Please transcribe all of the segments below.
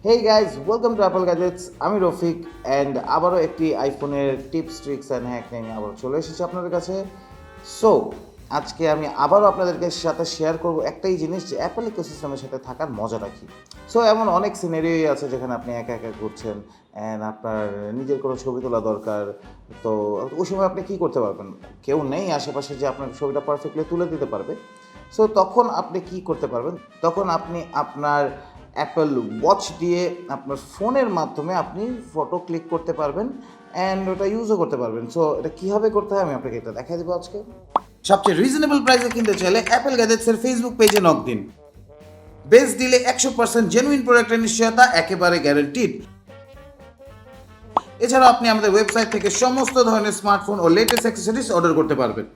Hey guys, welcome to Apple gadgets. আমি Rafiq and আবারও একটি আইফোনের টিপস, ট্রিক্স অ্যান্ড হ্যাক নিয়ে আবার চলে এসেছি আপনাদের কাছে। সো আজকে আমি আবারও আপনাদেরকে সাথে শেয়ার করব একটাই জিনিস, যে অ্যাপল ইকোসিস্টেমের সাথে থাকার মজাটা কী। সো এমন অনেক সিনারিওই আছে যেখানে আপনি একা একা ঘুরছেন অ্যান্ড আপনার নিজের কোনো ছবি তোলা দরকার। তো ওই সময় আপনি কী করতে পারবেন? কেউ নেই আশেপাশে যে আপনার ছবিটা পারফেক্টলি তুলে দিতে পারবে। সো তখন আপনি কি করতে পারবেন? তখন আপনি আপনার অ্যাপল ওয়াচ দিয়ে আপনার ফোনের মাধ্যমে আপনি ফটো ক্লিক করতে পারবেন অ্যান্ড ওটা ইউজও করতে পারবেন। সো এটা কীভাবে করতে হয় আমি আপনাকে এটা দেখাই দেবো আজকে। সবচেয়ে রিজনেবল প্রাইসে কিনতে চাইলে অ্যাপল গ্যাজেটসের ফেসবুক পেজে নক দিন। বেস্ট দিলে 100% জেনুইন প্রোডাক্টের নিশ্চয়তা, একেবারে গ্যারান্টিড। এছাড়াও আপনি আমাদের ওয়েবসাইট থেকে সমস্ত ধরনের স্মার্টফোন ও লেটেস্ট অ্যাক্সেসরিজ অর্ডার করতে পারবেন।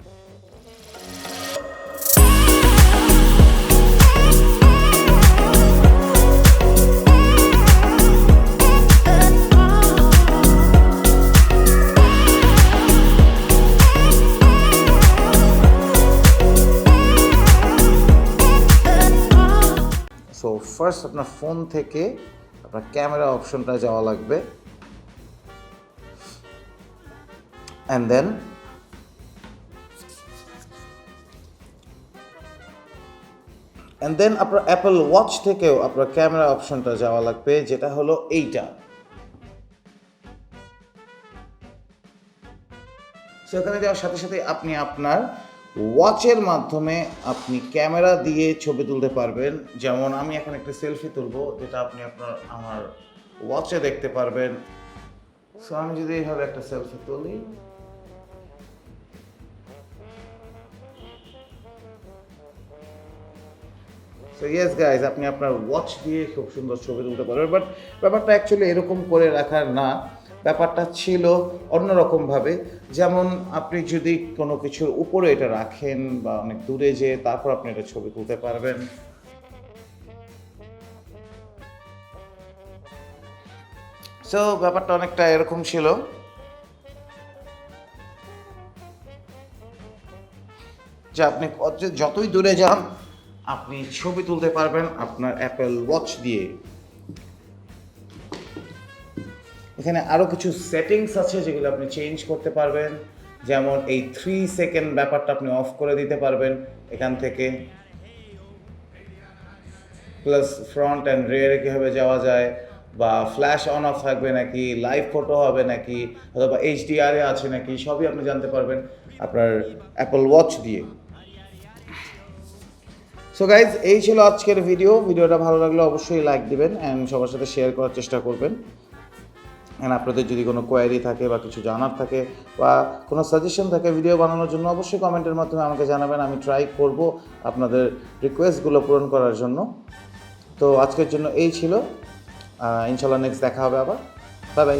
সো ফার্স্ট আপনার ফোন থেকে আপনার ক্যামেরা অপশনটা যাওয়া লাগবে, অ্যান্ড দেন আপনার অ্যাপল ওয়াচ থেকেও আপনার ক্যামেরা অপশনটা যাওয়া লাগবে, যেটা হলো এইটা। সেখানে যাওয়ার সাথে সাথে আপনি আপনার ওয়াচের মাধ্যমে আপনি ক্যামেরা দিয়ে ছবি তুলতে পারবেন। যেমন আমি এখন একটা সেলফি তুলবো, যেটা আপনি আমার ওয়াচে দেখতে পারবেন। সো আমি যদি এইভাবে একটা সেলফি তুলি, সো ইয়েস গাইজ, আপনি আপনার ওয়াচ দিয়ে খুব সুন্দর ছবি তুলতে পারবেন। বাট ব্যাপারটা অ্যাকচুয়ালি এরকম করে রাখার না, ব্যাপারটা ছিল অন্যরকমভাবে। যেমন আপনি যদি কোনো কিছুর উপরে এটা রাখেন বা অনেক দূরে যেয়ে তারপর আপনি এটা ছবি তুলতে পারবেন। সো ব্যাপারটা অনেকটা এরকম ছিল। যে আপনি যতই দূরে যান আপনি ছবি তুলতে পারবেন আপনার অ্যাপল ওয়াচ দিয়ে। এখানে আরও কিছু সেটিংস আছে যেগুলো আপনি চেঞ্জ করতে পারবেন। যেমন এই 3 সেকেন্ড ব্যাপারটা আপনি অফ করে দিতে পারবেন এখান থেকে। প্লাস ফ্রন্ট অ্যান্ড রিয়ারে কীভাবে যাওয়া যায়, বা ফ্ল্যাশ অন অফ থাকবে নাকি, লাইভ ফটো হবে নাকি, অথবা HDR-এ আছে নাকি, সবই আপনি জানতে পারবেন আপনার অ্যাপল ওয়াচ দিয়ে। সো গাইজ, এই ছিল আজকের ভিডিওটা ভালো লাগলে অবশ্যই লাইক দিবেন অ্যান্ড সবার সাথে শেয়ার করার চেষ্টা করবেন। অ্যান্ড আপনাদের যদি কোনো কোয়ারি থাকে বা কিছু জানার থাকে বা কোনো সাজেশন থাকে ভিডিও বানানোর জন্য, অবশ্যই কমেন্টের মাধ্যমে আমাকে জানাবেন। আমি ট্রাই করব আপনাদের রিকোয়েস্টগুলো পূরণ করার জন্য। তো আজকের জন্য এই ছিল। ইনশাল্লাহ নেক্সট দেখা হবে আবার। Bye bye.